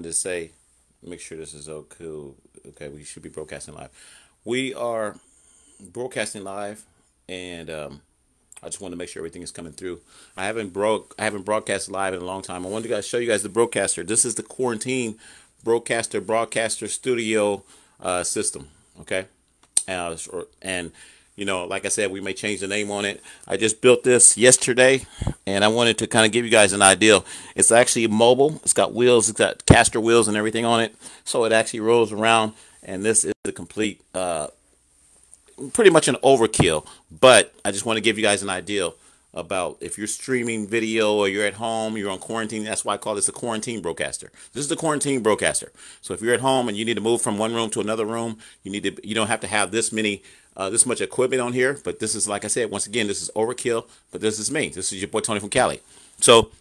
To say, make sure this is okay. Okay, we should be broadcasting live. We are broadcasting live, and I just want to make sure everything is coming through. I haven't broadcast live in a long time. I wanted to show you guys the broadcaster. This is the quarantine broadcaster studio system. Okay, and you know, like I said, we may change the name on it. I just built this yesterday, and I wanted to kind of give you guys an idea. It's actually mobile. It's got wheels. It's got caster wheels and everything on it, so it actually rolls around. And this is the complete, pretty much an overkill. But I just want to give you guys an idea about if you're streaming video or you're at home, you're on quarantine. That's why I call this a quarantine broadcaster. This is the quarantine broadcaster. So if you're at home and you need to move from one room to another room, you don't have to have this much equipment on here. But this is, like I said, once again, this is overkill. But this is me. This is your boy Tony from Cali. So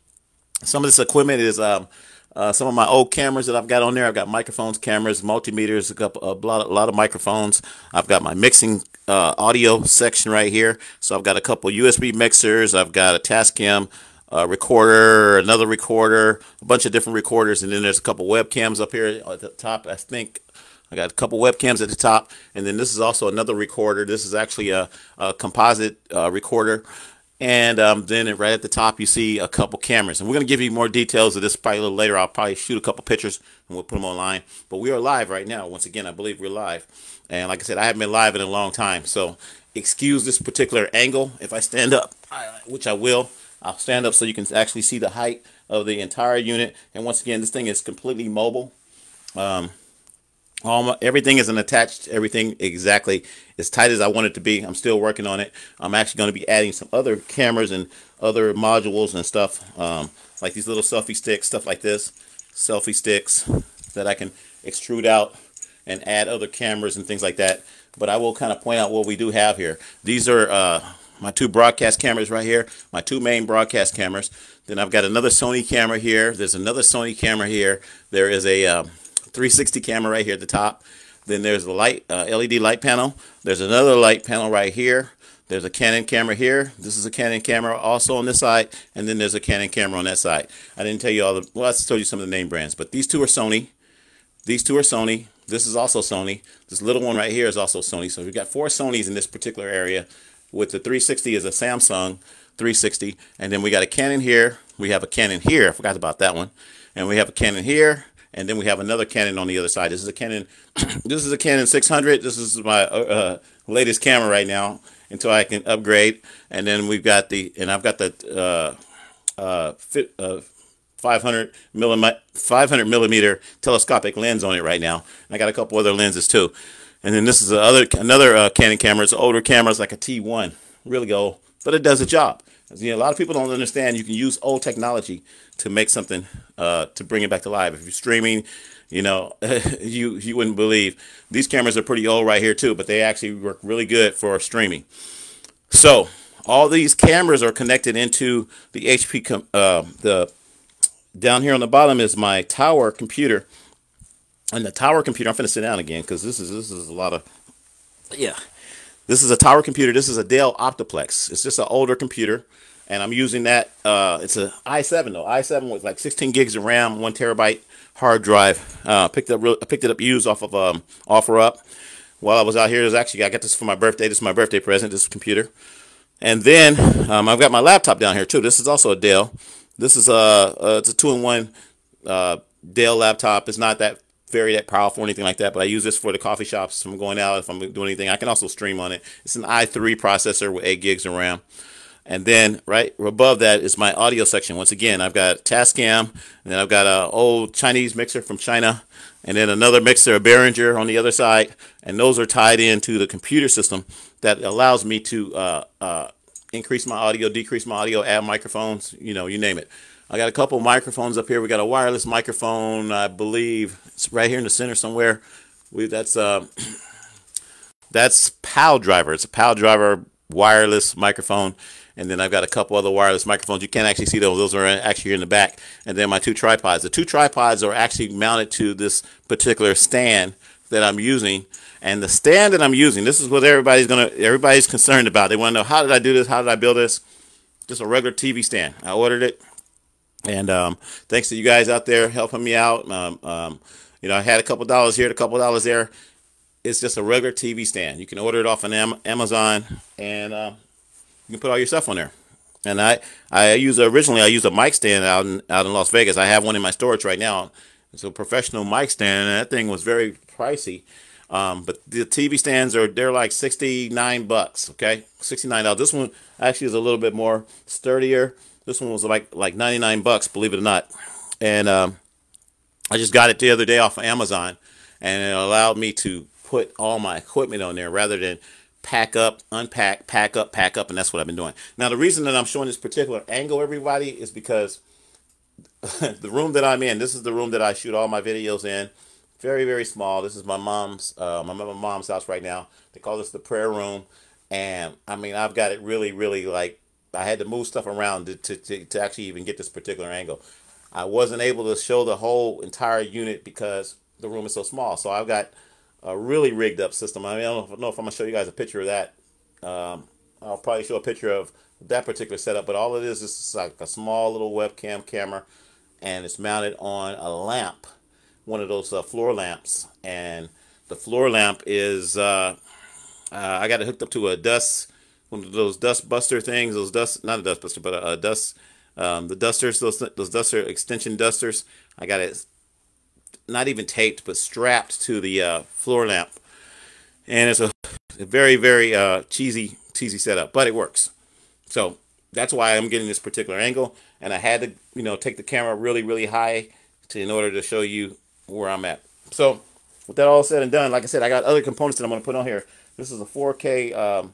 some of this equipment is some of my old cameras that I've got on there. I've got microphones, cameras, multimeters, a lot of microphones. I've got my mixing audio section right here. So I've got a couple USB mixers. I've got a Tascam recorder, another recorder, a bunch of different recorders, and then there's a couple webcams up here at the top. I think I got a couple webcams at the top, and then this is also another recorder. This is actually a composite recorder. And then right at the top, you see a couple cameras. And we're going to give you more details of this probably a little later. I'll probably shoot a couple pictures and we'll put them online. But we are live right now. Once again, I believe we're live. And like I said, I haven't been live in a long time. So excuse this particular angle. If I stand up, which I will, I'll stand up so you can actually see the height of the entire unit. And once again, this thing is completely mobile. Everything isn't attached. Everything exactly as tight as I want it to be. I'm still working on it. I'm actually going to be adding some other cameras and other modules and stuff, like these little selfie sticks, stuff like this, selfie sticks that I can extrude out and add other cameras and things like that. But I will kind of point out what we do have here. These are my two broadcast cameras right here, my two main broadcast cameras. Then I've got another Sony camera here. There's another Sony camera here. There is a 360 camera right here at the top. Then there's the light LED light panel. There's another light panel right here. There's a Canon camera here. This is a Canon camera also on this side, and then there's a Canon camera on that side. I didn't tell you all the, well, I told you some of the name brands, but these two are Sony. These two are Sony. This is also Sony. This little one right here is also Sony. So we've got 4 Sonys in this particular area. With the 360 is a Samsung 360, and then we got a Canon here. We have a Canon here. I forgot about that one. And we have a Canon here. And then we have another Canon on the other side. This is a Canon. This is a Canon 600. This is my latest camera right now until I can upgrade. And then we've got I've got the 500 millimeter telescopic lens on it right now. And I got a couple other lenses too. And then this is another Canon camera. It's an older camera. It's like a T1, really old, but it does a job. You know, a lot of people don't understand you can use old technology to make something, to bring it back to life. If you're streaming, you know, you wouldn't believe. These cameras are pretty old right here too, but they actually work really good for streaming. So all these cameras are connected into the HP. Down here on the bottom is my tower computer, and the tower computer. I'm going to sit down again because this is a lot of, yeah. This is a tower computer. This is a Dell Optiplex. It's just an older computer, and I'm using that. It's an i7 though. i7 with like 16 gigs of RAM, 1 terabyte hard drive. I picked it up used off of OfferUp. While I was out here, I got this for my birthday. This is my birthday present. This computer, and then I've got my laptop down here too. This is also a Dell. This is it's a 2-in-1 Dell laptop. It's not that powerful or anything like that, but I use this for the coffee shops if I'm going out, if I'm doing anything. I can also stream on it. It's an i3 processor with 8 gigs of RAM. And then right above that is my audio section. Once again, I've got Tascam, and then I've got an old Chinese mixer from China, and then another mixer, a Behringer on the other side, and those are tied into the computer system that allows me to increase my audio, decrease my audio, add microphones, you know, you name it. I got a couple microphones up here. We got a wireless microphone, I believe it's right here in the center somewhere. That's PAL driver. It's a PAL driver wireless microphone. And then I've got a couple other wireless microphones. You can't actually see those. Those are actually here in the back. And then my 2 tripods. The 2 tripods are actually mounted to this particular stand that I'm using. And the stand that I'm using, this is what everybody's concerned about. They want to know, how did I do this? How did I build this? Just a regular TV stand. I ordered it. And thanks to you guys out there helping me out. I had a couple dollars here, a couple dollars there. It's just a regular TV stand. You can order it off on Amazon, and you can put all your stuff on there. And originally I used a mic stand out in Las Vegas. I have one in my storage right now. It's a professional mic stand, and that thing was very pricey. But the TV stands they're like $69. Okay, $69. This one actually is a little bit more sturdier. This one was like $99, believe it or not. And I just got it the other day off of Amazon, and it allowed me to put all my equipment on there rather than pack up, unpack, pack up, and that's what I've been doing. Now, the reason that I'm showing this particular angle, everybody, is because the room that I'm in, this is the room that I shoot all my videos in. Very, very small. This is my mom's. I'm at my mom's house right now. They call this the prayer room, and I mean, I've got it really, really like I had to move stuff around to actually even get this particular angle. I wasn't able to show the whole entire unit because the room is so small. So I've got a really rigged up system. I mean, I don't know if I'm gonna show you guys a picture of that. I'll probably show a picture of that particular setup, but all it is like a small little webcam camera, and it's mounted on a lamp, one of those floor lamps. And the floor lamp is I got it hooked up to one of those dust buster things. Those dust, not a dust buster, but a dust, the dusters, those duster extension dusters. I got it not even taped, but strapped to the floor lamp, and it's a very, very cheesy setup, but it works. So that's why I'm getting this particular angle, and I had to, take the camera really, really high in order to show you where I'm at. So with that all said and done, like I said, I got other components that I'm going to put on here. This is a 4K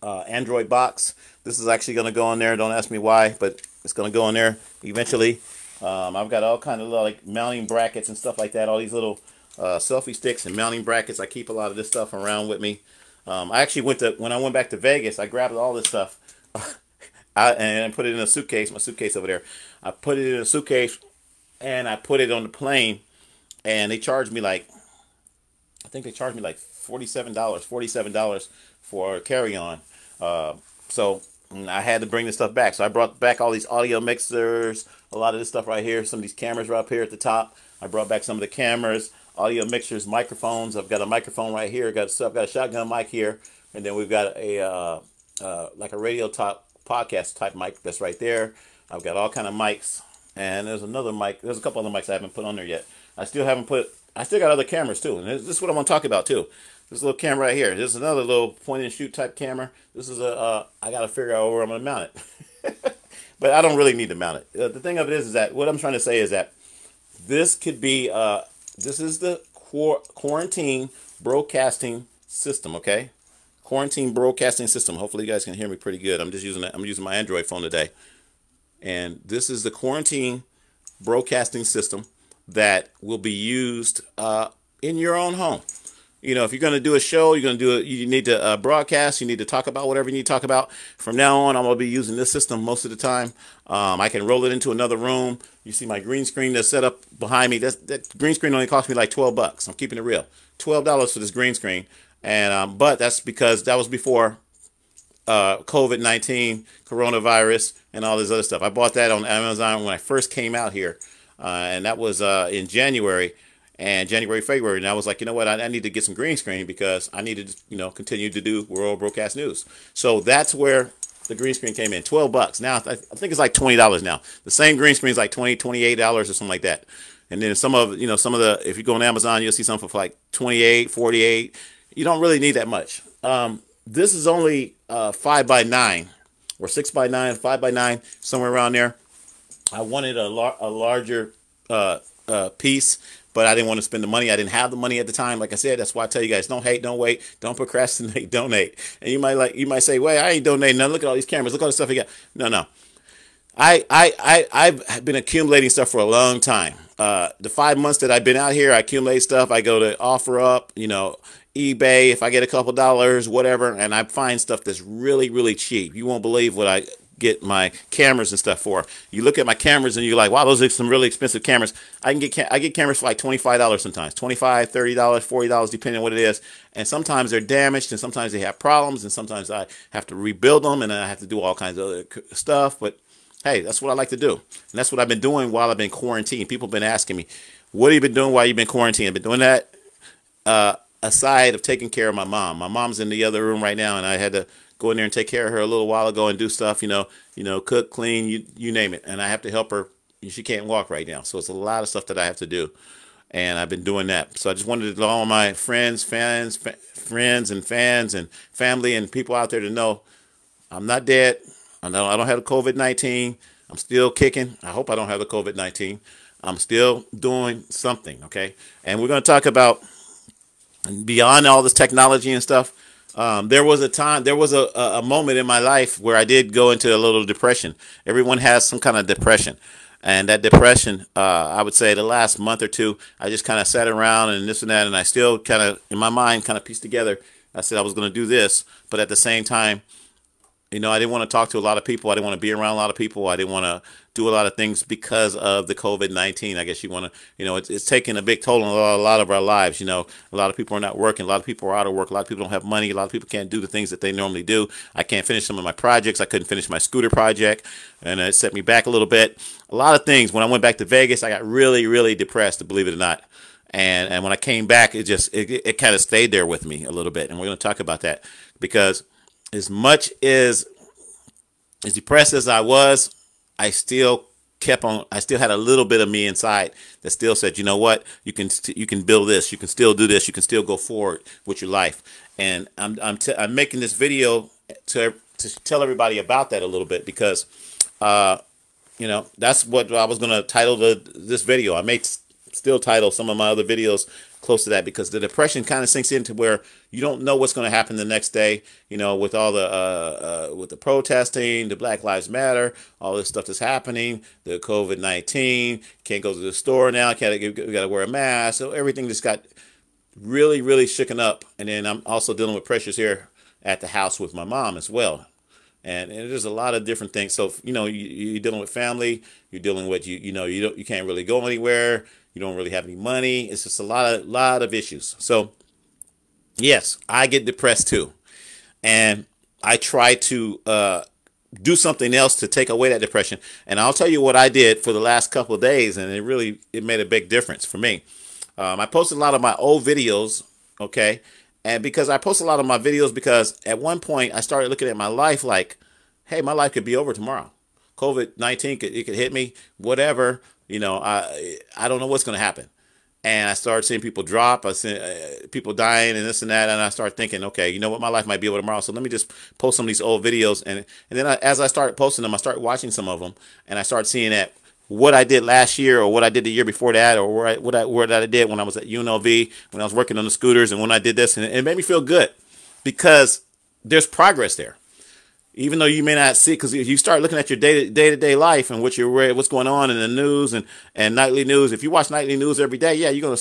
Android box. This is actually going to go on there. Don't ask me why, but it's going to go on there eventually. I've got all kind of like mounting brackets and stuff like that. All these little selfie sticks and mounting brackets. I keep a lot of this stuff around with me. I actually when I went back to Vegas, I grabbed all this stuff and put it in a suitcase. My suitcase over there. I put it in a suitcase and I put it on the plane. And they charged me I think they charged me like $47 for carry-on. So I had to bring this stuff back. So I brought back all these audio mixers, a lot of this stuff right here. Some of these cameras are up here at the top. I brought back some of the cameras, audio mixers, microphones. I've got a microphone right here. I've got a shotgun mic here, and then we've got a like a radio top podcast type mic that's right there. I've got all kind of mics, and there's another mic. There's a couple other mics I haven't put on there yet. I still got other cameras too, and this is what I'm gonna talk about too. This little camera right here. This is another little point and shoot type camera. This is I gotta figure out where I'm gonna mount it, but I don't really need to mount it. The thing of it is that what I'm trying to say is that this could be this is the quarantine broadcasting system. Okay, quarantine broadcasting system. Hopefully you guys can hear me pretty good. I'm using my Android phone today, and this is the quarantine broadcasting system that will be used in your own home. If you're going to do a show, you need to broadcast, you need to talk about whatever you need to talk about. From now on, I'm going to be using this system most of the time. I can roll it into another room. You see my green screen that's set up behind me. That green screen only cost me like $12. I'm keeping it real. $12 for this green screen. And but that's because that was before COVID-19, coronavirus, and all this other stuff. I bought that on Amazon when I first came out here. And that was in January, February. And I was like, you know what? I need to get some green screen because I needed to, continue to do World Broadcast News. So that's where the green screen came in. $12. Now, I think it's like $20 now. The same green screen is like $20, $28 or something like that. And then some of the, if you go on Amazon, you'll see something for like $28, $48. You don't really need that much. This is only 5x9 or 6x9, 5x9, somewhere around there. I wanted a larger piece, but I didn't want to spend the money. I didn't have the money at the time. Like I said, that's why I tell you guys, don't hate, don't wait, don't procrastinate, donate. And you might say, wait, I ain't donating nothing. Look at all these cameras. Look at all the stuff you got. No. I've been accumulating stuff for a long time. The 5 months that I've been out here, I accumulate stuff. I go to OfferUp, eBay, if I get a couple dollars, whatever, and I find stuff that's really, really cheap. You won't believe what I get my cameras and stuff for. You look at my cameras and you're like, wow, those are some really expensive cameras. I get cameras for like $25 sometimes, $25, $30, $40, depending on what it is. And sometimes they're damaged, and sometimes they have problems, and sometimes I have to rebuild them, and I have to do all kinds of other stuff. But Hey, that's what I like to do. And that's what I've been doing while I've been quarantined. People have been asking me, what have you been doing while you've been quarantined? I've been doing that aside of taking care of my mom. My mom's in the other room right now, and I had to go in there and take care of her a little while ago and do stuff, cook, clean, you name it. And I have to help her. She can't walk right now. So it's a lot of stuff that I have to do. And I've been doing that. So I just wanted all my friends, friends and fans and family and people out there to know I'm not dead. I don't have the COVID-19. I'm still kicking. I hope I don't have the COVID-19. I'm still doing something, okay? And we're going to talk about beyond all this technology and stuff. There was a moment in my life where I did go into a little depression. Everyone has some kind of depression. And that depression, I would say the last month or two, I just kind of sat around and this and that, and I still kind of, in my mind, kind of pieced together. I said I was going to do this, but at the same time, I didn't want to talk to a lot of people. I didn't want to be around a lot of people. I didn't want to do a lot of things because of the COVID-19. I guess you want to, it's taking a big toll on a lot of our lives. A lot of people are not working. A lot of people are out of work. A lot of people don't have money. A lot of people can't do the things that they normally do. I can't finish some of my projects. I couldn't finish my scooter project, and it set me back a little bit. A lot of things. When I went back to Vegas, I got really, really depressed, believe it or not. And when I came back, it kind of stayed there with me a little bit. And we're going to talk about that because as much as depressed as I was, I still had a little bit of me inside that still said, you know what, you can build this, you can still do this, you can still go forward with your life. And I'm making this video to tell everybody about that a little bit because, that's what I was going to title this video. I may still title some of my other videos close to that because the depression kind of sinks into where you don't know what's going to happen the next day, with all the with the protesting, the Black Lives Matter, all this stuff that's happening, the COVID-19, can't go to the store now, got to wear a mask. So everything just got really, really shooken up. And then I'm also dealing with pressures here at the house with my mom as well. And there's a lot of different things. So, you're dealing with family, you're dealing with, you can't really go anywhere. You don't really have any money. It's just a lot of issues. So, yes, I get depressed too. And I try to do something else to take away that depression. And I'll tell you what I did for the last couple of days, and it made a big difference for me. I posted a lot of my old videos, okay? And because I post a lot of my videos because at one point I started looking at my life like, hey, my life could be over tomorrow. COVID-19 could hit me, whatever. I don't know what's going to happen. And I started seeing people drop. I see people dying and this and that. And I started thinking, okay, you know what? My life might be over tomorrow. So let me just post some of these old videos. And then as I started posting them, I started watching some of them. And I started seeing that what I did last year or what I did the year before that or what I did when I was at UNLV, when I was working on the scooters and when I did this. And it made me feel good because there's progress there. Even though you may not see, because if you start looking at your day-to-day life and what's going on in the news and nightly news, if you watch nightly news every day, yeah, you're gonna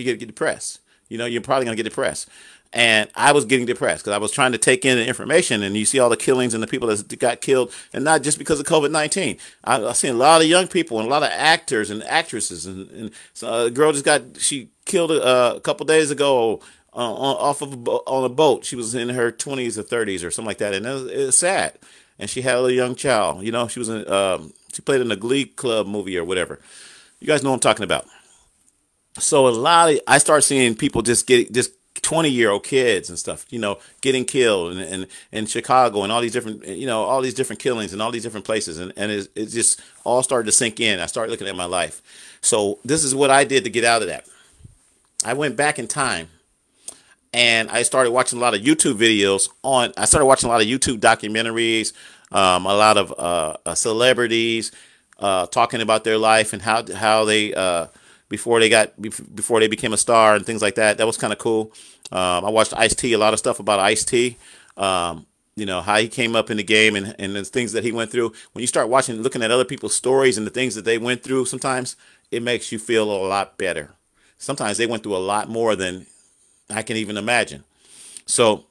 get depressed. You're probably gonna get depressed. And I was getting depressed because I was trying to take in the information, and you see all the killings and the people that got killed, and not just because of COVID-19. I've seen a lot of young people and a lot of actors and actresses, and so a girl she killed a couple days ago. On a boat. She was in her 20s or 30s or something like that, and it was sad. And she had a young child. She was she played in a Glee Club movie or whatever. You guys know what I'm talking about. So I start seeing people just 20-year-old kids and stuff, getting killed and in Chicago and all these different, all these different killings and all these different places, and it just all started to sink in. I started looking at my life. So this is what I did to get out of that. I went back in time. And I started watching a lot of YouTube videos I started watching a lot of YouTube documentaries, a lot of celebrities talking about their life and how they before they became a star and things like that. That was kind of cool. I watched Ice-T, a lot of stuff about Ice-T. How he came up in the game and the things that he went through. When you start looking at other people's stories and the things that they went through, sometimes it makes you feel a lot better. Sometimes they went through a lot more than I can even imagine. So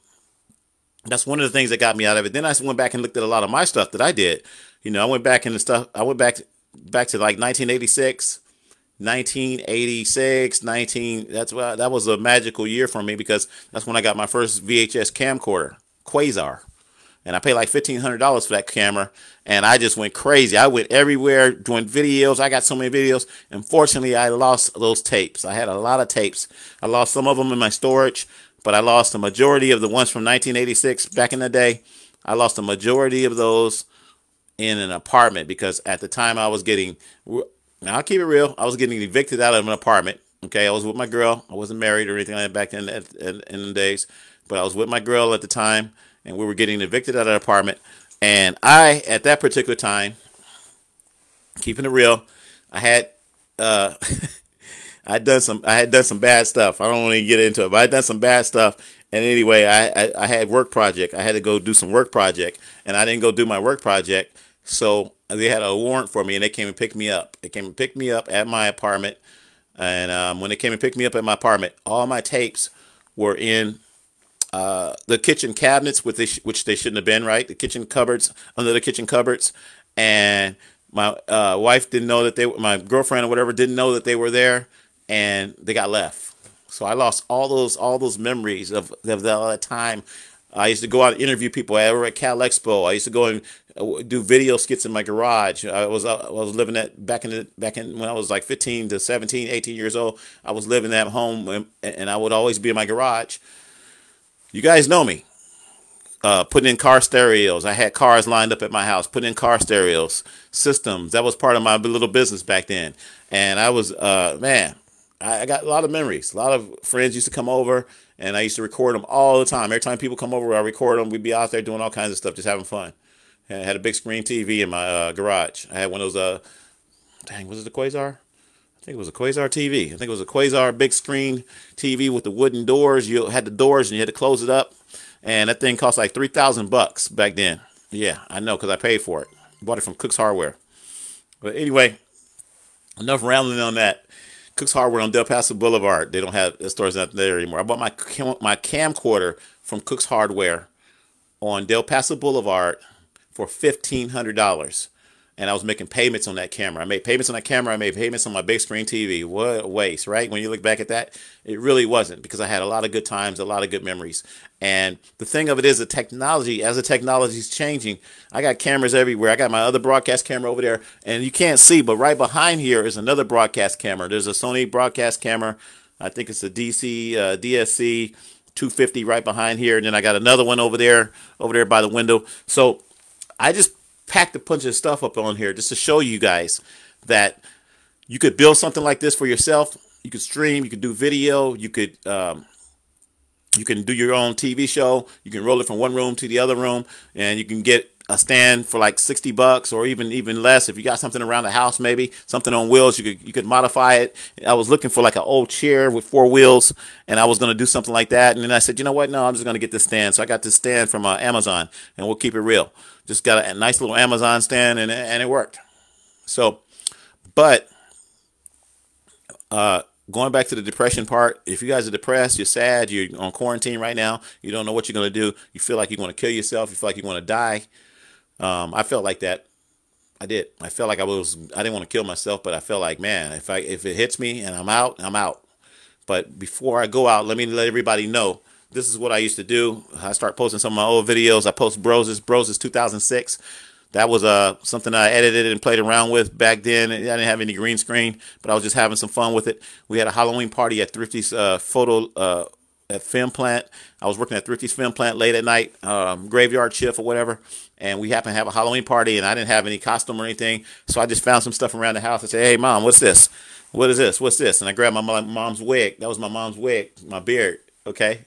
that's one of the things that got me out of it. Then I went back and looked at a lot of my stuff that I did. I went back into stuff. I went back to like 1986, that was a magical year for me because that's when I got my first VHS camcorder, Quasar. and I paid like $1,500 for that camera, and I just went crazy. I went everywhere doing videos. I got so many videos. Unfortunately, I lost those tapes. I had a lot of tapes. I lost some of them in my storage, but I lost the majority of the ones from 1986 back in the day. I lost the majority of those in an apartment because at the time I was getting, now I'll keep it real, I was getting evicted out of an apartment. Okay, I was with my girl. I wasn't married or anything like that back then in the days, but I was with my girl at the time, and we were getting evicted out of the apartment. And I, at that particular time, keeping it real, I had I had done some bad stuff. I don't want to get into it, but I had done some bad stuff. And anyway, I had work project. I had to go do some work project, and I didn't go do my work project. So they had a warrant for me, and they came and picked me up. They came and picked me up at my apartment. And when they came and picked me up at my apartment, all my tapes were in the kitchen cabinets, which they shouldn't have been, right? The kitchen cupboards, under the kitchen cupboards. And my wife didn't know that my girlfriend or whatever didn't know that they were there, and they got left. So I lost all those memories of that time. I used to go out and interview people. I were at Cal Expo. I used to go and do video skits in my garage. I was living that back in when I was like 15 to 17, 18 years old. I was living at home, and I would always be in my garage. You guys know me. Putting in car stereos. I had cars lined up at my house. Putting in car stereos, systems. That was part of my little business back then. And I was man, I got a lot of memories. A lot of friends used to come over, and I used to record them all the time. Every time people come over, I record them. We'd be out there doing all kinds of stuff, just having fun. And I had a big screen TV in my garage. I had one of those, dang, was it the Quasar? I think it was a Quasar TV. I think it was a Quasar big screen TV with the wooden doors. You had the doors, and you had to close it up. And that thing cost like $3,000 back then. Yeah, I know, because I paid for it. Bought it from Cook's Hardware. But anyway, enough rambling on that. Cook's Hardware on Del Paso Boulevard. They don't have, the store's not there anymore. I bought my camcorder from Cook's Hardware on Del Paso Boulevard for $1,500. And I was making payments on that camera. I made payments on that camera. I made payments on my big screen TV. What a waste, right? When you look back at that, it really wasn't, because I had a lot of good times, a lot of good memories. And the thing of it is, the technology, as the technology is changing, I got cameras everywhere. I got my other broadcast camera over there, and you can't see, but right behind here is another broadcast camera. There's a Sony broadcast camera. I think it's a DSC 250 right behind here. And then I got another one over there by the window. So I just packed a bunch of stuff up on here just to show you guys that you could build something like this for yourself. You could stream, you could do video, you can do your own TV show. You can roll it from one room to the other room, and you can get a stand for like $60 or even less. If you got something around the house, maybe something on wheels, you could modify it. I was looking for like an old chair with 4 wheels, and I was going to do something like that. And then I said, you know what? No, I'm just going to get this stand. So I got this stand from Amazon, and we'll keep it real. Just got a nice little Amazon stand, and it worked. So, but going back to the depression part, if you guys are depressed, you're sad, you're on quarantine right now, you don't know what you're going to do, you feel like you want to kill yourself, you feel like you want to die. I felt like that. I did. I felt like I didn't want to kill myself, but I felt like, man, if it hits me and I'm out, I'm out. But before I go out, let me let everybody know, this is what I used to do. I start posting some of my old videos. I post Broses 2006. That was something I edited and played around with back then. I didn't have any green screen, but I was just having some fun with it. We had a Halloween party at Thrifty's at Film Plant. I was working at Thrifty's Film Plant late at night, graveyard shift or whatever, and we happened to have a Halloween party, and I didn't have any costume or anything, so I just found some stuff around the house. I said, hey, Mom, what's this? What is this? What's this? And I grabbed my mom's wig. That was my mom's wig, my beard, okay?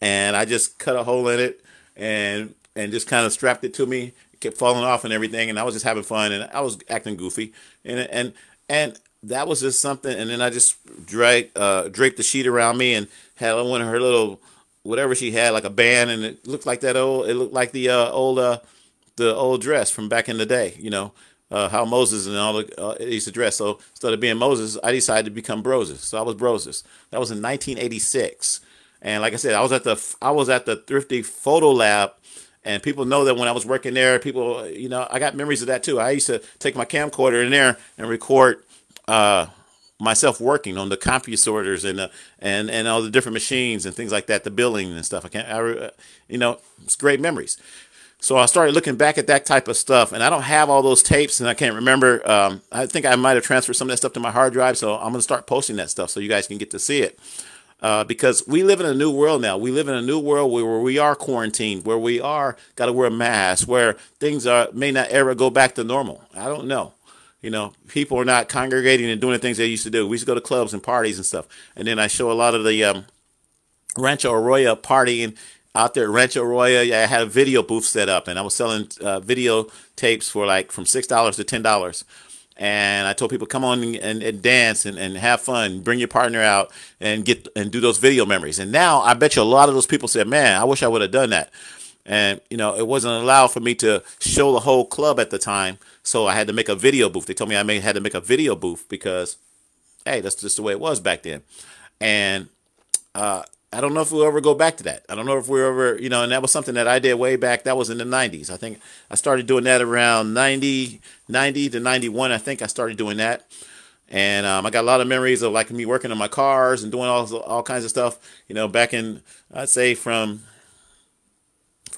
And I just cut a hole in it and just kind of strapped it to me. It kept falling off and everything, and I was just having fun, and I was acting goofy, and that was just something. And then I just draped the sheet around me and had one of her little whatever she had, like a band, and it looked like that old. It looked like the old dress from back in the day, you know, how Moses and all used to dress. So instead of being Moses, I decided to become Broses. So I was Broses. That was in 1986. And like I said, I was at the Thrifty Photo Lab, and people know that when I was working there, people, you know, I got memories of that too. I used to take my camcorder in there and record myself working on the CompuServe sorters and all the different machines and things like that, the billing and stuff. You know, it's great memories. So I started looking back at that type of stuff, and I don't have all those tapes, and I can't remember. I think I might have transferred some of that stuff to my hard drive, so I'm going to start posting that stuff so you guys can get to see it. Because we live in a new world now. We live in a new world where we are quarantined, where we are got to wear masks, where things may not ever go back to normal. I don't know. People are not congregating and doing the things they used to do. We used to go to clubs and parties and stuff. And then I show a lot of the Rancho Arroyo partying out there at Rancho Arroyo. Yeah, I had a video booth set up, and I was selling video tapes for from $6 to $10. And I told people, come on and dance and have fun, bring your partner out and do those video memories. And now I bet you a lot of those people said, man, I wish I would have done that. And, it wasn't allowed for me to show the whole club at the time. So I had to make a video booth. They told me I had to make a video booth because, hey, that's just the way it was back then. And I don't know if we'll ever go back to that. I don't know if we're ever, and that was something that I did way back. That was in the 90s. I think I started doing that around 90 to 91. I think I started doing that. And I got a lot of memories of me working on my cars and doing all kinds of stuff, back in, I'd say from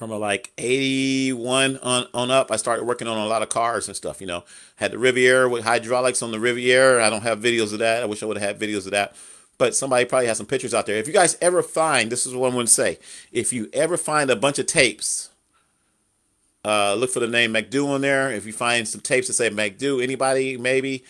81 on up. I started working on a lot of cars and stuff, had the Riviera with hydraulics on the Riviera. I don't have videos of that. I wish I would have had videos of that. But somebody probably has some pictures out there. If you guys ever find, this is what I'm going to say. If you ever find a bunch of tapes, look for the name McDo on there. If you find some tapes that say McDo, anybody maybe,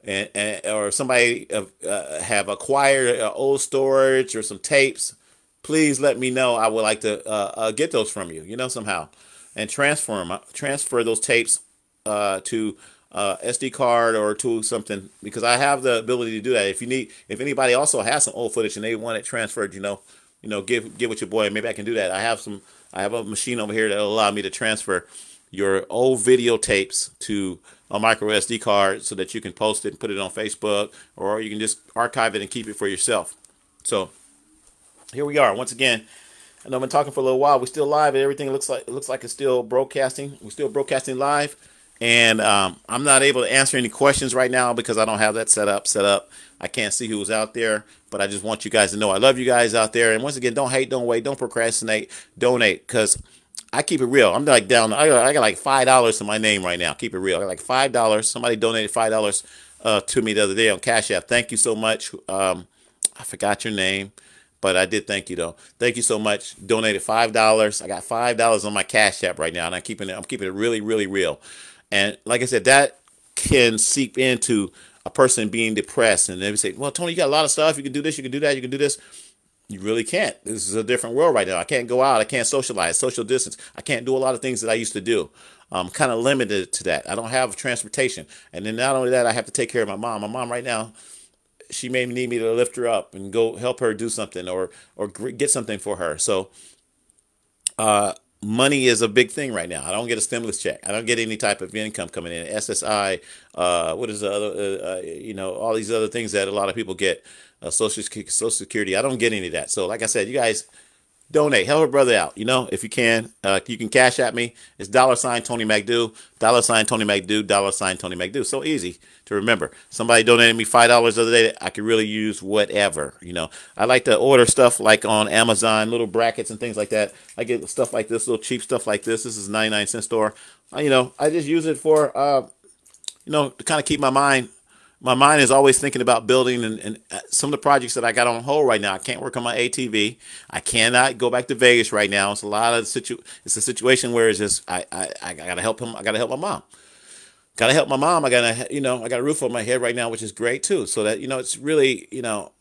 or somebody have acquired old storage or some tapes, please let me know. I would like to get those from you, somehow, and transfer those tapes to SD card or to something, because I have the ability to do that. If anybody also has some old footage and they want it transferred, get with your boy. Maybe I can do that. I have a machine over here that will allow me to transfer your old videotapes to a micro SD card so that you can post it and put it on Facebook, or you can just archive it and keep it for yourself. So here we are once again. I know I've been talking for a little while. We're still live, and everything looks like it's still broadcasting. We're still broadcasting live. And I'm not able to answer any questions right now because I don't have that set up. I can't see who's out there, but I just want you guys to know I love you guys out there. And once again, don't hate, don't wait, don't procrastinate, donate, because I keep it real. I'm down. I got like $5 to my name right now. Keep it real. I got like $5. Somebody donated $5 to me the other day on Cash App. Thank you so much. I forgot your name, but I did thank you though. Thank you so much. Donated $5. I got $5 on my Cash App right now, and I'm keeping it really, really real. And like I said, that can seep into a person being depressed. And they say, well, Tony, you got a lot of stuff. You can do this, you can do that, you can do this. You really can't. This is a different world right now. I can't go out. I can't socialize, social distance. I can't do a lot of things that I used to do. I'm kind of limited to that. I don't have transportation. And then not only that, I have to take care of my mom. My mom right now, she may need me to lift her up and go help her do something or get something for her. So, money is a big thing right now. I don't get a stimulus check. I don't get any type of income coming in. SSI, what is the other, all these other things that a lot of people get, Social Security. I don't get any of that. So like I said, you guys donate, help a brother out. If you can Cash at me. It's $ Tony McDo, $ Tony McDo, $ Tony McDo. So easy to remember. Somebody donated me $5 the other day that I could really use whatever. I like to order stuff like on Amazon, little brackets and things like that. I get stuff like this, little cheap stuff like this. This is a 99-cent store. I just use it for, to kind of keep my mind. My mind is always thinking about building and some of the projects that I got on hold right now. I can't work on my ATV. I cannot go back to Vegas right now. It's it's a situation where it's just I gotta help him. I gotta help my mom. Gotta help my mom. I got a roof over my head right now, which is great too. So that it's really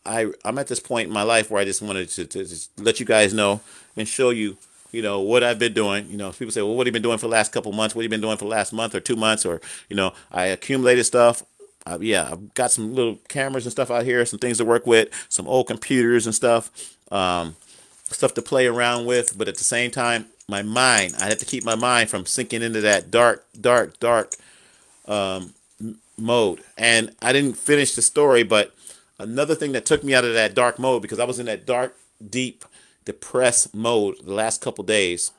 I'm at this point in my life where I just wanted to just let you guys know and show you what I've been doing. People say, well, what have you been doing for the last couple months? What have you been doing for the last month or 2 months? Or I accumulated stuff. I've got some little cameras and stuff out here, some things to work with, some old computers and stuff, stuff to play around with. But at the same time, I had to keep my mind from sinking into that dark mode. And I didn't finish the story, but another thing that took me out of that dark mode, because I was in that dark, deep, depressed mode the last couple days,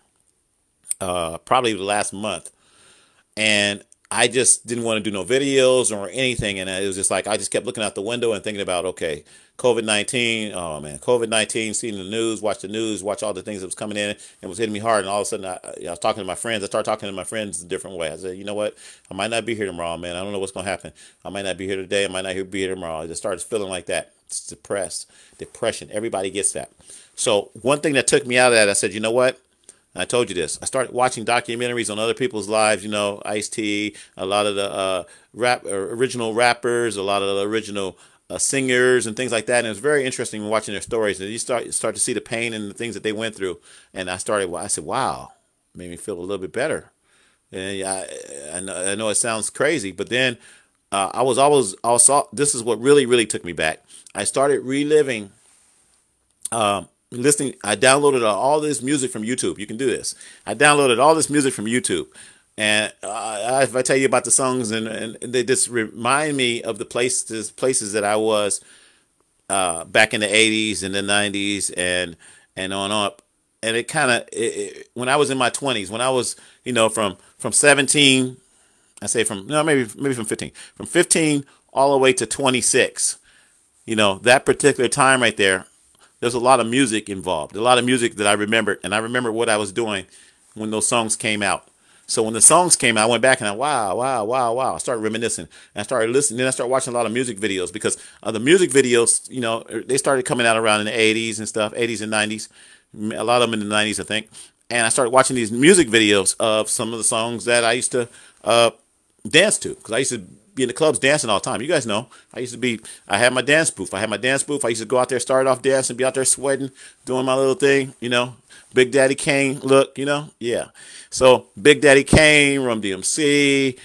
probably the last month. And I just didn't want to do no videos or anything, and it was just like I just kept looking out the window and thinking about, okay, COVID-19. Oh man, COVID-19. Seeing the news, watch all the things that was coming in and was hitting me hard. And all of a sudden, I was talking to my friends. I started talking to my friends a different way. I said, you know what? I might not be here tomorrow, man. I don't know what's gonna happen. I might not be here today. I might not be here tomorrow. I just started feeling like that. It's depression. Everybody gets that. So one thing that took me out of that, I said, you know what? I told you this. I started watching documentaries on other people's lives, Ice-T, a lot of the original rappers, a lot of the original singers and things like that. And it was very interesting watching their stories. And you start to see the pain and the things that they went through. And I said, wow, it made me feel a little bit better. And I know it sounds crazy, but then this is what really, really took me back. I started reliving listening. I downloaded all this music from YouTube. You can do this. I downloaded all this music from YouTube, and if I tell you about the songs, and they just remind me of the places that I was back in the 80s and the 90s and on up. And it kind of when I was in my 20s, when I was from 17, I say maybe from 15 all the way to 26. That particular time right there. There's a lot of music involved, a lot of music that I remembered, and I remember what I was doing when those songs came out. So when the songs came out, I went back and wow. I started reminiscing, and I started listening. Then I started watching a lot of music videos because the music videos, they started coming out around in the 80s and stuff, 80s and 90s, a lot of them in the 90s, I think. And I started watching these music videos of some of the songs that I used to dance to, because I used to be in the clubs dancing all the time. You guys know, I had my dance booth. I used to go out there, start off dancing, be out there sweating, doing my little thing, Big Daddy Kane look, yeah. So Big Daddy Kane, Rum DMC,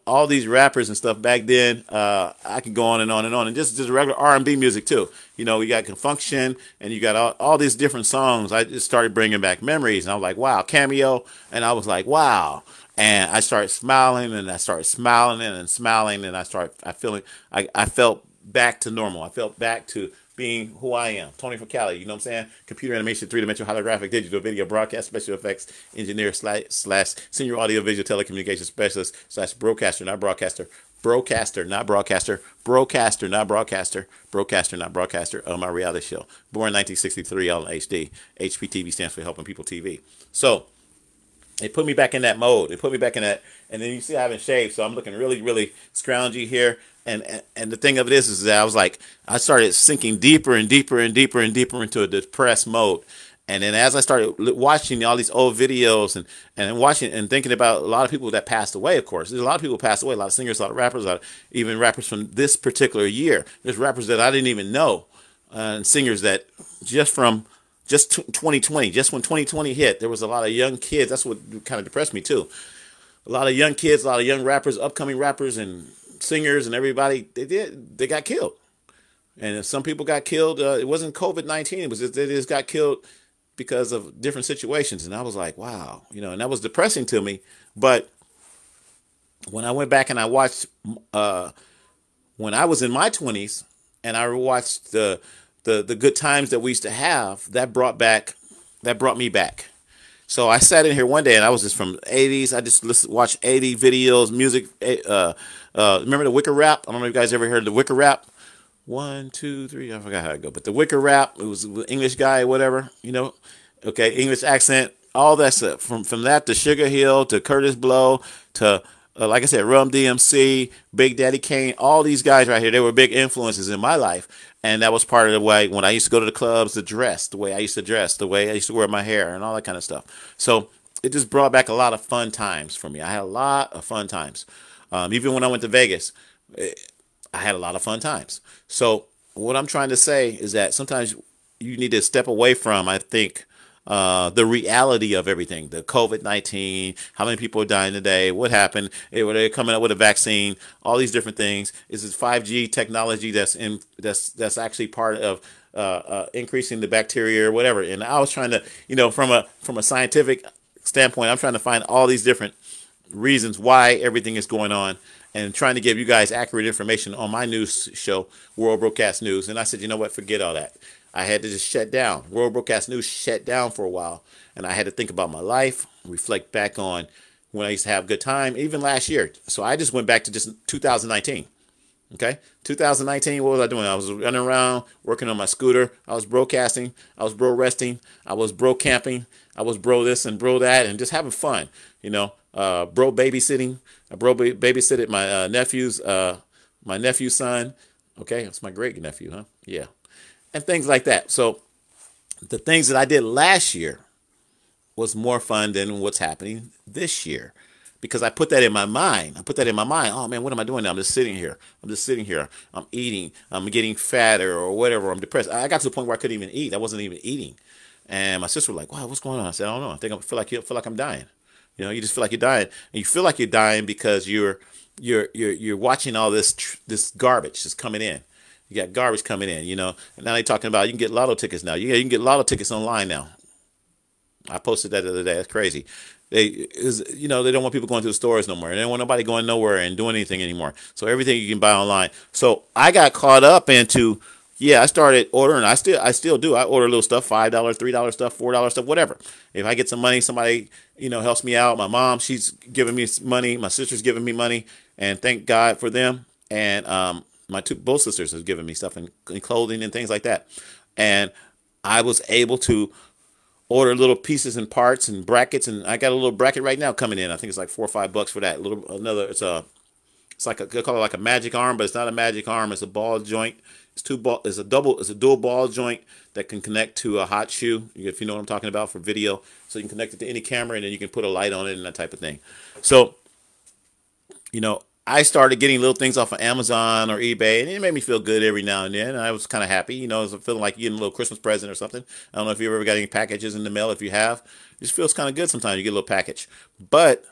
all these rappers and stuff back then. I can go on and on and on, and just regular R&B music too. You got Confunction, and you got all these different songs. I just started bringing back memories, and I was like, wow, Cameo, and I was like, wow. And I started smiling, and I started smiling and smiling, and I felt back to normal. I felt back to being who I am, Tony from Cali. You know what I'm saying? Computer animation, three-dimensional holographic, digital video, broadcast, special effects engineer / senior audio visual telecommunications specialist / broadcaster, not broadcaster. Broadcaster, not broadcaster. Broadcaster, not broadcaster. Broadcaster, not broadcaster of my reality show. Born 1963 on HD. HPTV stands for Helping People TV. So it put me back in that mode. It put me back in that. And then you see I haven't shaved, so I'm looking really, really scroungy here. And the thing of it is that I started sinking deeper and deeper and deeper and deeper into a depressed mode. And then as I started watching all these old videos and watching and thinking about a lot of people that passed away, of course, there's a lot of people who passed away, a lot of singers, a lot of rappers, even rappers from this particular year. There's rappers that I didn't even know, and singers that just 2020, just when 2020 hit, there was a lot of young kids. That's what kind of depressed me too. A lot of young kids, a lot of young rappers, upcoming rappers and singers and everybody, they got killed. And some people got killed. It wasn't COVID-19. It was they just got killed because of different situations. And I was like, wow, and that was depressing to me. But when I went back and I watched, when I was in my 20s and I watched the good times that we used to have, that brought me back. So I sat in here one day and I was just from the 80s. I just watched 80 videos, music. Remember the Wicker Rap? I don't know if you guys ever heard the Wicker Rap. 1, 2, 3. I forgot how it go, but the Wicker Rap. It was an English guy, whatever. Okay, English accent, all that stuff. From that to Sugar Hill to Curtis Blow to like I said, Rum DMC, Big Daddy Kane, all these guys right here, they were big influences in my life. And that was part of the way, when I used to go to the clubs, the way I used to dress, the way I used to wear my hair and all that kind of stuff. So it just brought back a lot of fun times for me. I had a lot of fun times. Even when I went to Vegas, I had a lot of fun times. So what I'm trying to say is that sometimes you need to step away from, I think, the reality of everything, the COVID-19, how many people are dying today, what happened, were they coming up with a vaccine, all these different things. Is this 5G technology that's actually part of increasing the bacteria or whatever? And I was trying to, from a scientific standpoint, I'm trying to find all these different reasons why everything is going on and trying to give you guys accurate information on my news show, World Broadcast News. And I said, you know what, forget all that. I had to just shut down. World Broadcast News shut down for a while, and I had to think about my life, reflect back on when I used to have a good time, even last year. So I just went back to just 2019. Okay, 2019. What was I doing? I was running around, working on my scooter. I was broadcasting. I was bro resting. I was bro camping. I was bro this and bro that, and just having fun. Bro babysitting. I babysitted my nephew's son. Okay, that's my great nephew, huh? Yeah, and things like that. So the things that I did last year was more fun than what's happening this year, because I put that in my mind. Oh man, what am I doing now? I'm just sitting here. I'm eating. I'm getting fatter or whatever. I'm depressed. I got to the point where I couldn't even eat. I wasn't even eating. And my sister was like, "Wow, what's going on?" I said, "I don't know. I feel like I'm dying." You just feel like you're dying, and you feel like you're dying because you're watching all this garbage that's coming in. You got garbage coming in, And now they're talking about you can get lotto tickets now. Yeah, you can get lotto tickets online now. I posted that the other day. That's crazy. They don't want people going to the stores no more. They don't want nobody going nowhere and doing anything anymore. So everything you can buy online. So I got caught up into, I started ordering. I still do. I order little stuff, $5, $3 stuff, $4 stuff, whatever. If I get some money, somebody, helps me out. My mom, she's giving me money. My sister's giving me money, and thank God for them. And both sisters have given me stuff and clothing and things like that. And I was able to order little pieces and parts and brackets, and I got a little bracket right now coming in. I think it's like $4 or $5 for that. It's like they call it like a magic arm, but it's not a magic arm. It's a ball joint. It's a dual ball joint that can connect to a hot shoe, if you know what I'm talking about, for video. So you can connect it to any camera, and then you can put a light on it and that type of thing. So, I started getting little things off of Amazon or eBay, and it made me feel good every now and then. And I was kind of happy, I was feeling like you're getting a little Christmas present or something. I don't know if you ever got any packages in the mail. If you have, it just feels kind of good sometimes. You get a little package. But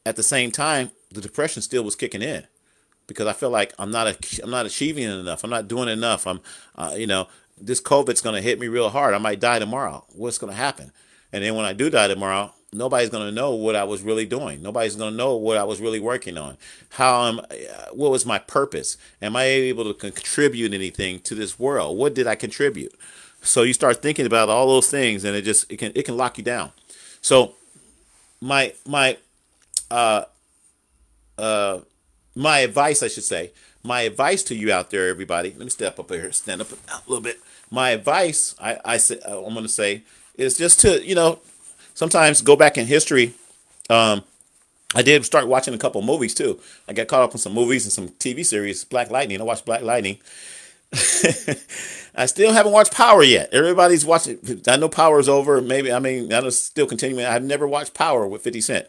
at the same time, the depression still was kicking in, because I feel like I'm not achieving enough. I'm not doing enough. This COVID's going to hit me real hard. I might die tomorrow. What's going to happen? And then when I do die tomorrow, nobody's going to know what I was really doing. Nobody's going to know what I was really working on. What was my purpose? Am I able to contribute anything to this world? What did I contribute? So you start thinking about all those things, and it can lock you down. So my advice, I should say, my advice to you out there, everybody. Let me stand up a little bit. My advice, I'm going to say, is just to, sometimes go back in history. I did start watching a couple movies too. I got caught up on some movies and some TV series. Black Lightning. I watched Black Lightning. I still haven't watched Power yet. Everybody's watching. I know Power's over. That'll still continuing. I've never watched Power with 50 Cent.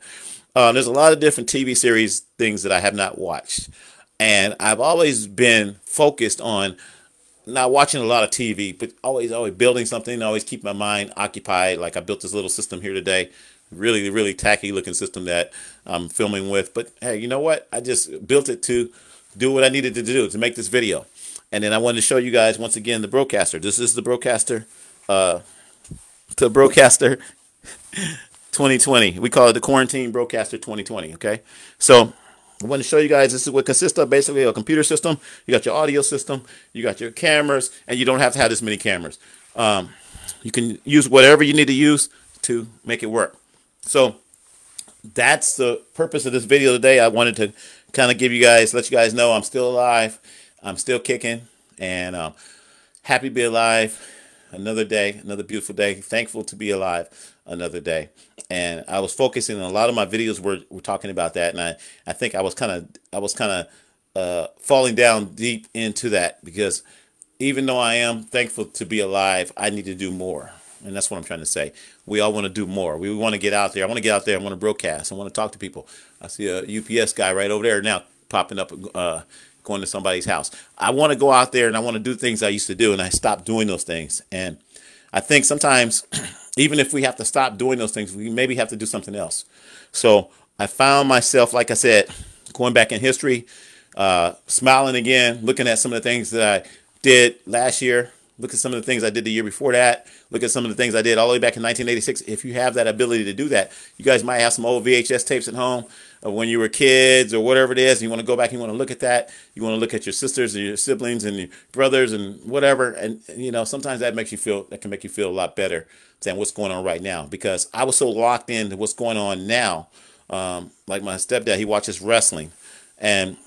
There's a lot of different TV series things that I have not watched. And I've always been focused on not watching a lot of TV, but always building something, always keep my mind occupied. Like I built this little system here today, really, really tacky looking system that I'm filming with. But hey, you know what? I just built it to do what I needed to do to make this video. And then I wanted to show you guys once again the BroadCaster. This is the BroadCaster, the BroadCaster 2020. We call it the Quarantine BroadCaster 2020. Okay, so I want to show you guys this is what consists of. Basically a computer system. You got your audio system, you got your cameras, and you don't have to have this many cameras. You can use whatever you need to use to make it work. So that's the purpose of this video today. I wanted to kind of let you guys know I'm still alive. I'm still kicking, and happy to be alive. Another day, another beautiful day. Thankful to be alive another day. And I was focusing on a lot of my videos were talking about that, and I think I was kind of falling down deep into that, because even though I am thankful to be alive, I need to do more. And that's what I'm trying to say. We all want to do more. We want to get out there. I want to get out there. I want to broadcast. I want to talk to people. I see a UPS guy right over there now popping up, going to somebody's house. I want to go out there and I want to do things I used to do, and I stopped doing those things. And I think sometimes, even if we have to stop doing those things, we maybe have to do something else. So I found myself, like I said, going back in history, smiling again, looking at some of the things that I did last year. Look at some of the things I did the year before that. Look at some of the things I did all the way back in 1986. If you have that ability to do that, you guys might have some old VHS tapes at home of when you were kids or whatever it is. And you want to go back and you want to look at that. You want to look at your sisters and your siblings and your brothers and whatever. And, sometimes that can make you feel a lot better than what's going on right now. Because I was so locked into what's going on now Like my stepdad, he watches wrestling, and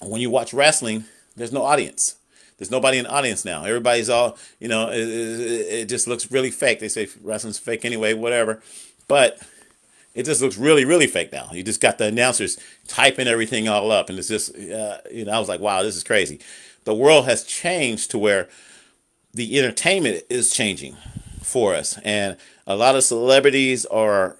when you watch wrestling, there's no audience. There's nobody in the audience now. Everybody's all, it just looks really fake. They say wrestling's fake anyway, whatever. But it just looks really, really fake now. You just got the announcers typing everything all up. And it's just, I was like, wow, this is crazy. The world has changed to where the entertainment is changing for us. And a lot of celebrities are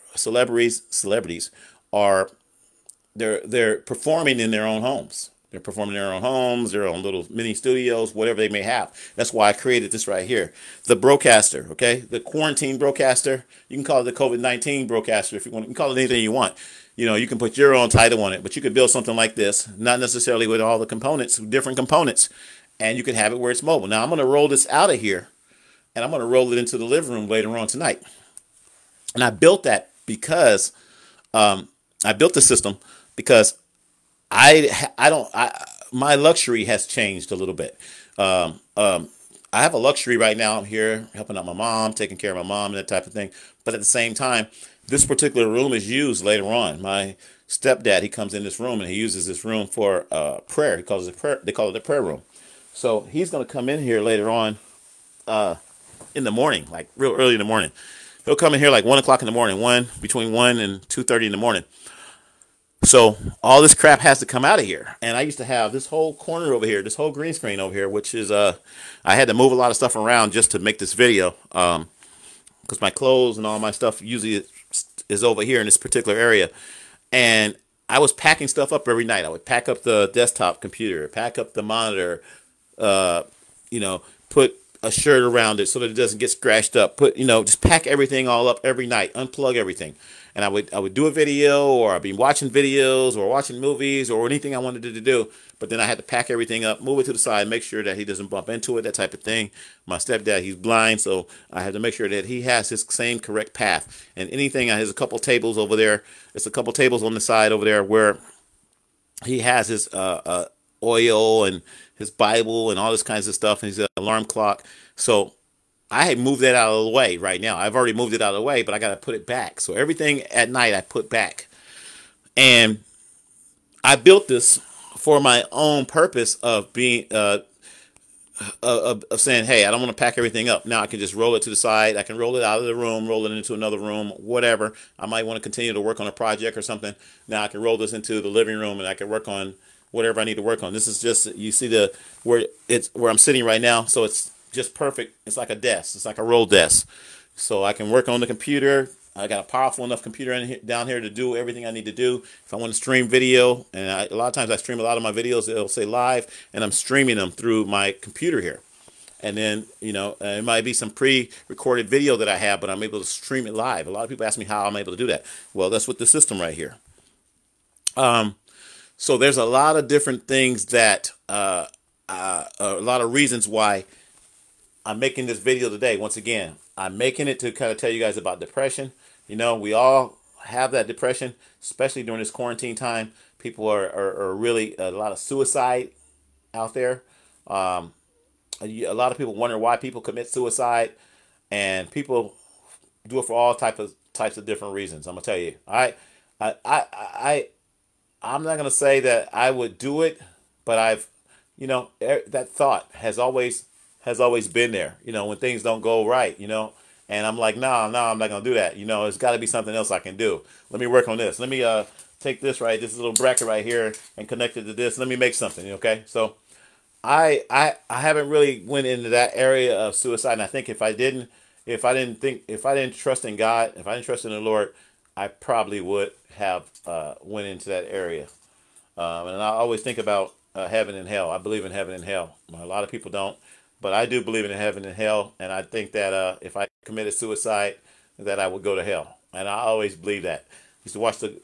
they're performing in their own homes. They're performing in their own homes, their own little mini studios, whatever they may have. That's why I created this right here. The broadcaster, okay? The quarantine broadcaster. You can call it the COVID-19 broadcaster if you want. You can call it anything you want. You can put your own title on it, but you could build something like this, not necessarily with all the components, different components, and you can have it where it's mobile. Now, I'm going to roll this out of here, and I'm going to roll it into the living room later on tonight. And I built that because I built the system because my luxury has changed a little bit. I have a luxury right now. I'm here helping out my mom, taking care of my mom and that type of thing. But at the same time, this particular room is used later on. My stepdad, he comes in this room and he uses this room for prayer. He calls it prayer. They call it the prayer room. So he's going to come in here later on in the morning, like real early in the morning. He'll come in here like 1 o'clock in the morning, between 1 and 2:30 in the morning. So all this crap has to come out of here. And I used to have this whole corner over here, this whole green screen over here, which is, I had to move a lot of stuff around just to make this video. Because my clothes and all my stuff usually is over here in this particular area. And I was packing stuff up every night. I would pack up the desktop computer, pack up the monitor, put a shirt around it so that it doesn't get scratched up. Just pack everything all up every night, unplug everything. And I would do a video, or I'd be watching videos or watching movies or anything I wanted to do. But then I had to pack everything up, move it to the side, make sure that he doesn't bump into it, that type of thing. My stepdad, he's blind, so I had to make sure that he has his same correct path. And anything, there's a couple tables over there. There's a couple tables on the side over there where he has his oil and his Bible and all this kinds of stuff, and his alarm clock. So I had moved that out of the way right now. I've already moved it out of the way, but I got to put it back. So everything at night I put back. And I built this for my own purpose of being, of saying, hey, I don't want to pack everything up. Now I can just roll it to the side. I can roll it out of the room, roll it into another room, whatever. I might want to continue to work on a project or something. Now I can roll this into the living room and I can work on whatever I need to work on. This is just, you see where I'm sitting right now. So it's just perfect. It's like a desk. It's like a roll desk. So I can work on the computer. I got a powerful enough computer down here to do everything I need to do. If I want to stream video, and a lot of times I stream a lot of my videos, it'll say live, and I'm streaming them through my computer here. And then, it might be some pre-recorded video that I have, but I'm able to stream it live. A lot of people ask me how I'm able to do that. Well, that's with the system right here. So there's a lot of different things that, a lot of reasons why I'm making this video today. Once again, I'm making it to kind of tell you guys about depression. We all have that depression, especially during this quarantine time. People are really, a lot of suicide out there. A lot of people wonder why people commit suicide, and people do it for all types of different reasons. I'm gonna tell you. All right, I'm not gonna say that I would do it, but that thought has always been there, when things don't go right, and I'm like, no, I'm not going to do that. It's got to be something else I can do. Let me work on this. Let me take this little bracket right here and connect it to this. Let me make something. Okay. So I haven't really went into that area of suicide. And I think if I didn't trust in God, if I didn't trust in the Lord, I probably would have went into that area. And I always think about heaven and hell. I believe in heaven and hell. A lot of people don't. But I do believe in heaven and hell, and I think that if I committed suicide, that I would go to hell. And I always believe that. We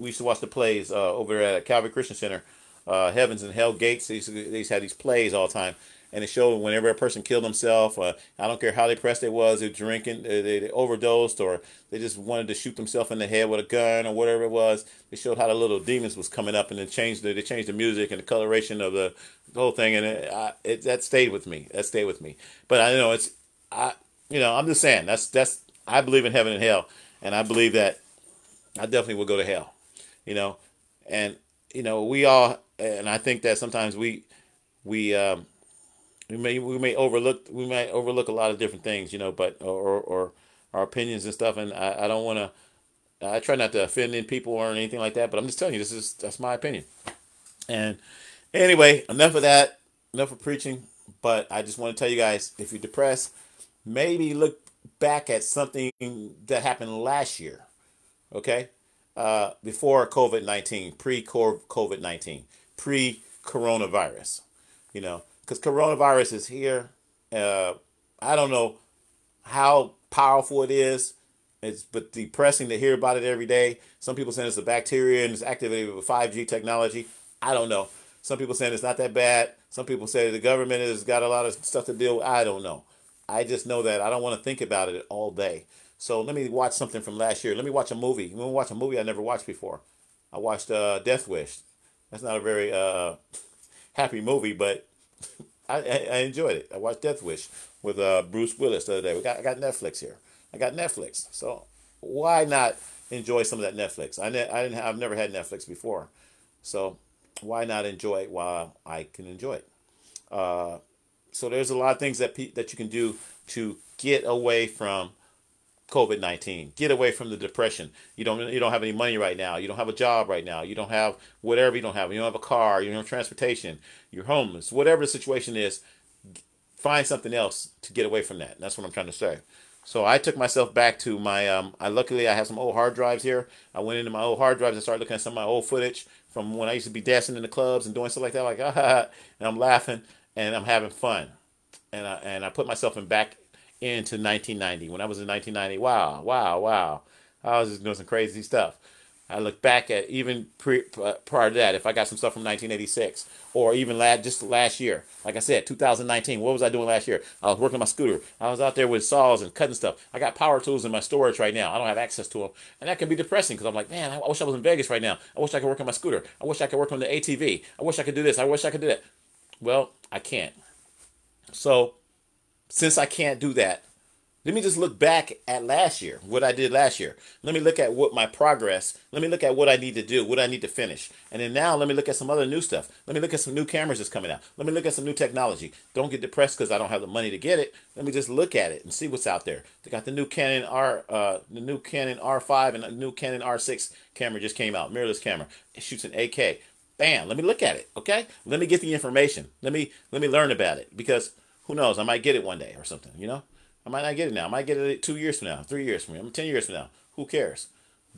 used to watch the plays over at Calvary Christian Center, Heavens and Hell Gates. They used to have these plays all the time, and it showed whenever a person killed himself. I don't care how depressed they was, they were drinking, they overdosed, or they just wanted to shoot themselves in the head with a gun or whatever it was. They showed how the little demons was coming up, and they changed the music and the coloration of the whole thing, and that stayed with me. That stayed with me. But I know I'm just saying that's I believe in heaven and hell, and I believe that I definitely will go to hell. you know, and we all, and I think that sometimes we we might overlook a lot of different things, but or our opinions and stuff, and I don't want to. I try not to offend any people or anything like that, but I'm just telling you, that's my opinion. And anyway, enough of that. Enough of preaching. But I just want to tell you guys, if you're depressed, maybe look back at something that happened last year. Okay, before COVID-19, pre-COVID-19, pre-coronavirus. Because coronavirus is here. I don't know how powerful it is. It's but depressing to hear about it every day. Some people saying it's a bacteria and it's activated with 5G technology. I don't know. Some people saying it's not that bad. Some people say the government has got a lot of stuff to deal with. I don't know. I just know that I don't want to think about it all day. So let me watch something from last year. Let me watch a movie. Let me watch a movie I never watched before. I watched Death Wish. That's not a very happy movie, but I enjoyed it. I watched Death Wish with Bruce Willis the other day. I got Netflix here. I got Netflix, so why not enjoy some of that Netflix? I've never had Netflix before, so why not enjoy it while I can enjoy it? So there's a lot of things that you can do to get away from COVID-19. Get away from the depression. You don't have any money right now. You don't have a job right now. You don't have whatever you don't have. You don't have a car. You don't have transportation. You're homeless. Whatever the situation is, find something else to get away from that. And that's what I'm trying to say. So I took myself back to my. Luckily I have some old hard drives here. I went into my old hard drives and started looking at some of my old footage from when I used to be dancing in the clubs and doing stuff like that. Like and I'm laughing and I'm having fun, and I put myself back into 1990 when I was in 1990. Wow, wow, wow! I was just doing some crazy stuff. I look back at even prior to that, if I got some stuff from 1986 or even just last year, like I said, 2019, what was I doing last year? I was working on my scooter. I was out there with saws and cutting stuff. I got power tools in my storage right now. I don't have access to them. And that can be depressing because I'm like, man, I wish I was in Vegas right now. I wish I could work on my scooter. I wish I could work on the ATV. I wish I could do this. I wish I could do that. Well, I can't. So since I can't do that, let me just look back at last year, what I did last year. Let me look at what my progress, let me look at what I need to do, what I need to finish. And then now let me look at some other new stuff. Let me look at some new cameras that's coming out. Let me look at some new technology. Don't get depressed because I don't have the money to get it. Let me just look at it and see what's out there. They got the new Canon R5 and the new Canon R6 camera just came out, mirrorless camera. It shoots in 8K. Bam, let me look at it, okay? Let me get the information. Let me learn about it because who knows, I might get it one day or something. I might not get it now. I might get it 2 years from now, 3 years from now, 10 years from now. Who cares?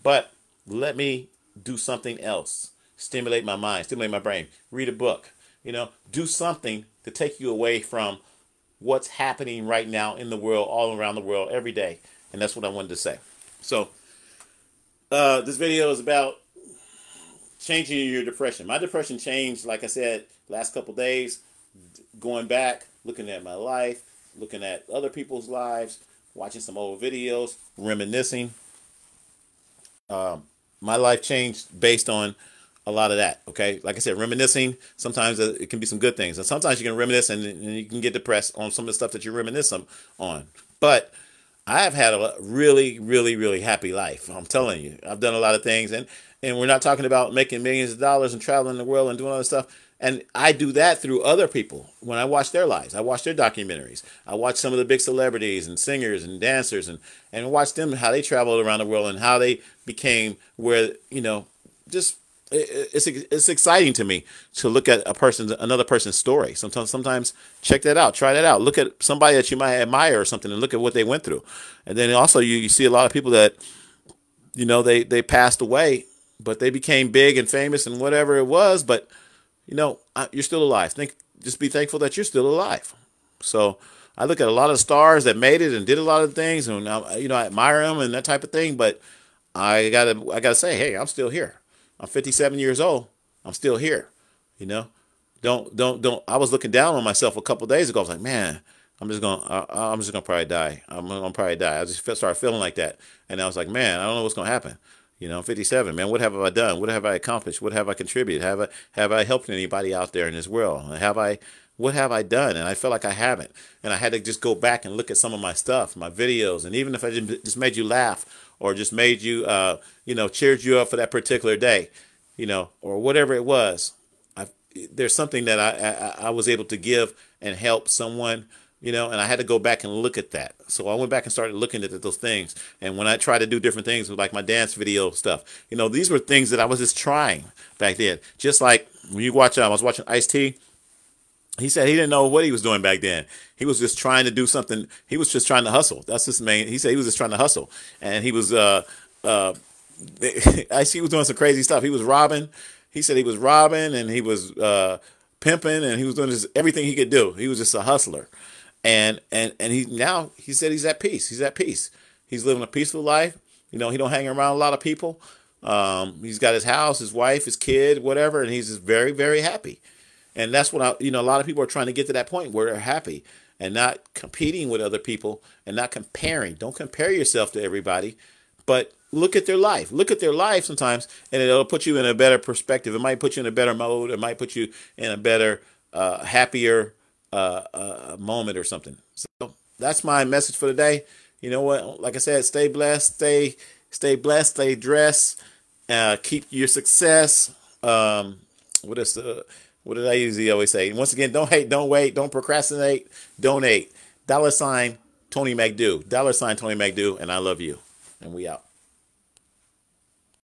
But let me do something else. Stimulate my mind, stimulate my brain. Read a book. Do something to take you away from what's happening right now in the world, all around the world, every day. And that's what I wanted to say. So this video is about changing your depression. My depression changed, like I said, last couple days, going back, looking at my life, looking at other people's lives, watching some old videos, reminiscing. My life changed based on a lot of that. Okay, like I said, reminiscing. Sometimes it can be some good things, and sometimes you can reminisce and you can get depressed on some of the stuff that you reminisce on. But I have had a really, really, really happy life. I'm telling you, I've done a lot of things, and we're not talking about making millions of dollars and traveling the world and doing all this stuff. And I do that through other people. When I watch their lives, I watch their documentaries. I watch some of the big celebrities and singers and dancers and watch them, how they traveled around the world and how they became where, just it's exciting to me to look at another person's story. Sometimes check that out, try that out. Look at somebody that you might admire or something and look at what they went through. And then also you see a lot of people that, they passed away, but they became big and famous and whatever it was, but you're still alive. Just be thankful that you're still alive. So I look at a lot of stars that made it and did a lot of things, and I admire them and that type of thing. But I gotta say, hey, I'm still here. I'm 57 years old. I'm still here. Don't. I was looking down on myself a couple of days ago. I was like, man, I'm just gonna probably die. I'm gonna probably die. I just started feeling like that, and I was like, man, I don't know what's gonna happen. I'm 57, man. What have I done? What have I accomplished? What have I contributed? Have I helped anybody out there in this world? Have I What have I done? And I felt like I haven't. And I had to just go back and look at some of my stuff, my videos. And even if I just made you laugh or just made you, cheered you up for that particular day, or whatever it was, there's something that I was able to give and help someone, and I had to go back and look at that. So I went back and started looking at those things. And when I tried to do different things with like my dance video stuff, these were things that I was just trying back then. Just like when you watch, I was watching Ice-T. He said he didn't know what he was doing back then. He was just trying to do something. He was just trying to hustle. That's his main. He said he was just trying to hustle, and he was. I see he was doing some crazy stuff. He was robbing. He said he was robbing, and he was pimping, and he was doing just everything he could do. He was just a hustler, and he said he's at peace. He's at peace. He's living a peaceful life. He don't hang around a lot of people. He's got his house, his wife, his kid, whatever, and he's just very, very happy. And that's what a lot of people are trying to get to that point where they're happy and not competing with other people and not comparing. Don't compare yourself to everybody, but look at their life. Look at their life sometimes, and it'll put you in a better perspective. It might put you in a better mode. It might put you in a better, happier moment or something. So that's my message for today. You know what? Like I said, stay blessed, stay blessed, stay dressed, keep your success. What did I usually always say? Once again, don't hate, don't wait, don't procrastinate, donate. $Tony McDo. $Tony McDo, and I love you. And we out.